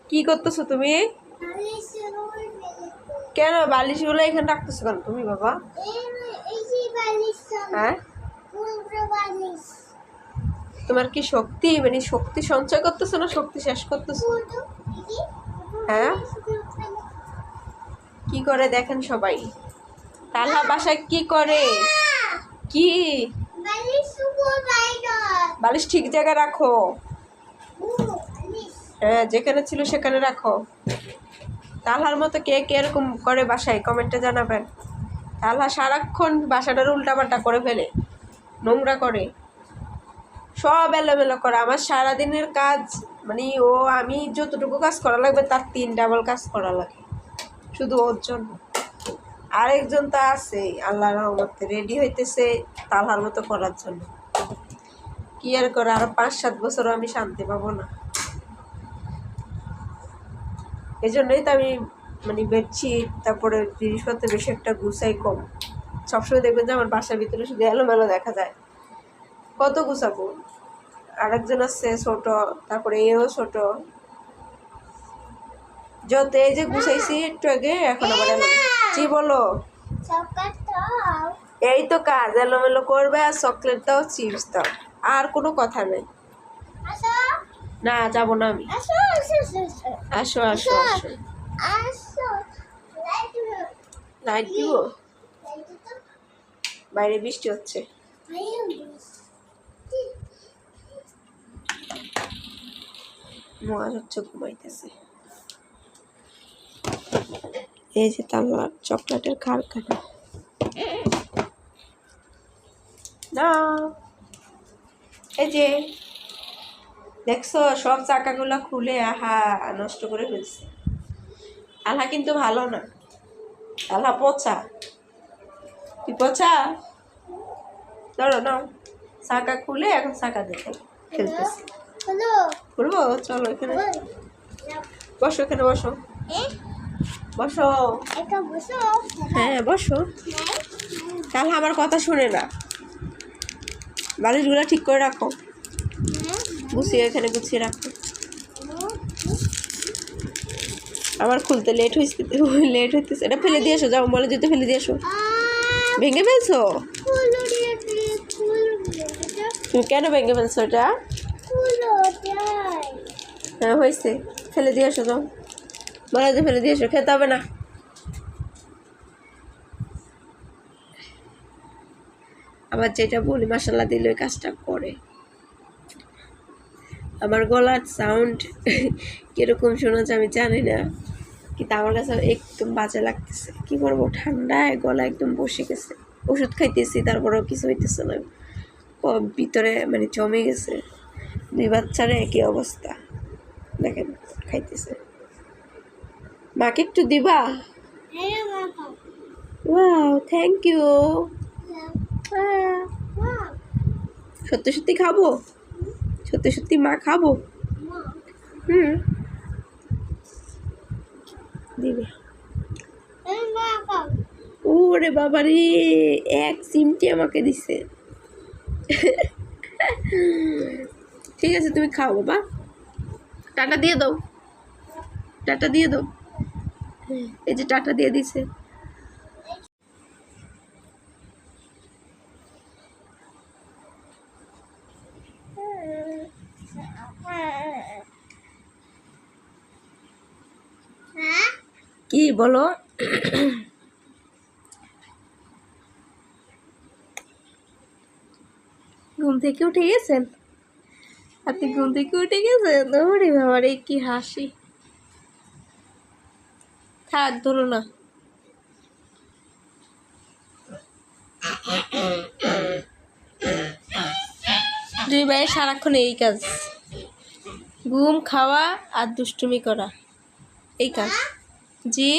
কি করতেছো তুমি? কেন বালিশগুলো এখানে রাখতেছো কেন তুমি বাবা? হ্যাঁ, তোমার কি শক্তি, মানে শক্তি সঞ্চয় করতেছো না শক্তি শেষ করতেছো? হ্যাঁ, কি করে দেখেন সবাই। তালহা বাসায় কি করে? কি বালিশ ঠিক জায়গায় রাখো। হ্যাঁ, যেখানে ছিল সেখানে রাখো। তালহার মতো কে কে এরকম করে বাসায় কমেন্টে জানাবেন। তালহা সারাক্ষণ বাসাটার উল্টাপাল্টা করে ফেলে, নোংরা করে, সব এলোমেলো করে। আমার সারাদিনের কাজ, মানে আমি যতটুকু কাজ করা লাগবে তার 3 ডাবল কাজ করা লাগে শুধু ওর জন্য। আরেকজন তো আছে আল্লাহ রহমতে রেডি হইতেছে তালহার মতো করার জন্য। কি আর করে, আরো 5-7 বছরও আমি শান্তি পাবো না। এই জন্যই তো আমি মানে বেডশিট তারপরে জিনিসপত্র বেশি একটা গুছাই কম। সবসময় দেখবেন যে আমার বাসার ভিতরে শুধু এলোমেলো দেখা যায়। কত গুছাবো? আরেকজন আছে ছোট, তারপরে এও ছোট, যত এই যে গুছাইছি একটু আগে, এখন আবার এলোমেলো। জি বলো। এই তো কাজ, এলোমেলো করবে আর চকলেট দাও, চিপস দাও, আর কোনো কথা নেই। না, যাবো না আমি। আসো আসো আসো। লাইট দিব? বাইরে বৃষ্টি হচ্ছে। মনে হচ্ছে ঘুমাইতেছে। এই যে তালহার চকলেটের কারখানা। না, এই যে দেখছো সব চাকাগুলো খুলে আহা নষ্ট করে ফেলছে। তালহা কিন্তু ভালো না, তালহা পচা। তুই পচা। ধরো নাও, চাকা খুলে এখন চাকা দেখে খেলতেছে। খুলবো? চলো এখানে বসো, এখানে বসো বসো। হ্যাঁ বসো। তালহা আমার কথা শুনে না। বালিশগুলো ঠিক করে রাখো, গুছিয়ে এখানে গুছিয়ে রাখো। আমার খুলতে লেট হইতেছে। এটা ফেলে দিয়ে আসো, যাও বলে যেতে ফেলে দিয়ে আসো। ভেঙে ফেলছো? তুমি কেন ভেঙে ফেলছো এটা? হ্যাঁ হয়েছে, ফেলে দিয়ে আসো, যাও বলে যে ফেলে দিয়ে আসো, খেতে হবে না। আবার যেটা বলি মাসাল্লাহ দিলে ওই কাজটা করে। আমার গলার সাউন্ড কিরকম শোনা যায় আমি জানি না, কিন্তু আমার কাছে একদম বাজে লাগতেছে। কি করবো, ঠান্ডায় গলা একদম বসে গেছে। ওষুধ খাইতেছি তারপরেও কিছু হইতেছে না, ভিতরে মানে জমে গেছে। 2 বাচ্চার একই অবস্থা, দেখেন খাইতেছে। মাকে একটু দিবা? Wow, thank you. সত্যি সত্যি খাবো? সত্যি সত্যি মা খাবো? দিবে। ওরে বাবা রে, 1 চিমটি আমাকে দিছে। ঠিক আছে তুমি খাও বাবা, টাটা দিয়ে দাও, টাটা দিয়ে দাও। এই যে টাটা দিয়ে দিছে। কি বলো? ঘুম থেকে উঠে গেছেন? আপনি ঘুম থেকে উঠে গেছেন? ওরে বাবা রে, কি হাসি। থাক ধরো না। দুই ভাইয়ের সারাক্ষণ এই কাজ, ঘুম, খাওয়া আর দুষ্টুমি করা, এই কাজ। জি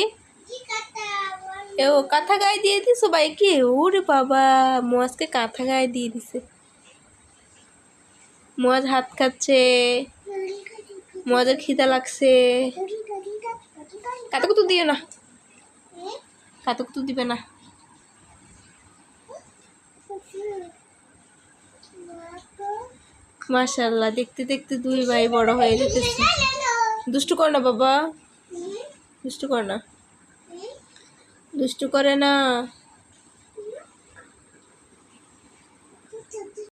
ও কাঁথা গায়ে দিয়ে দিছো ভাইকে? ওরে বাবা, মোয়াজকে কাঁথা গায়ে দিয়ে দিছে। মোয়াজ হাত খাচ্ছে, মোয়াজের খিদা লাগছে। কাতুকুতু দিও না, কাতুকুতু দিবে না। মাশাআল্লাহ, দেখতে দেখতে 2 ভাই বড় হয়ে যেতেছে। দুষ্টু করে না বাবা, দুষ্টু করে না, দুষ্টু করে না।